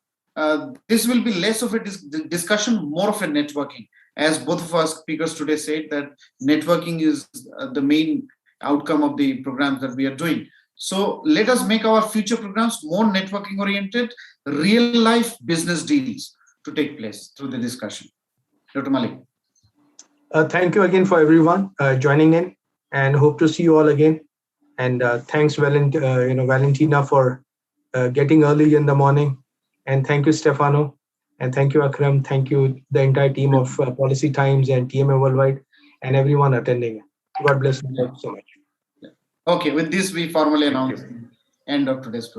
this will be less of a discussion, more of a networking. As both of our speakers today said, that networking is the main outcome of the programs that we are doing. So let us make our future programs more networking oriented, real life business deals to take place through the discussion. Dr. Malik. Thank you again for everyone joining in, and hope to see you all again. And thanks, Valentina, for getting early in the morning. And thank you, Stefano. And thank you, Akram. Thank you, the entire team of Policy Times and TMA Worldwide, and everyone attending. God bless you so much. Okay, with this, we formally announce the end of today's program.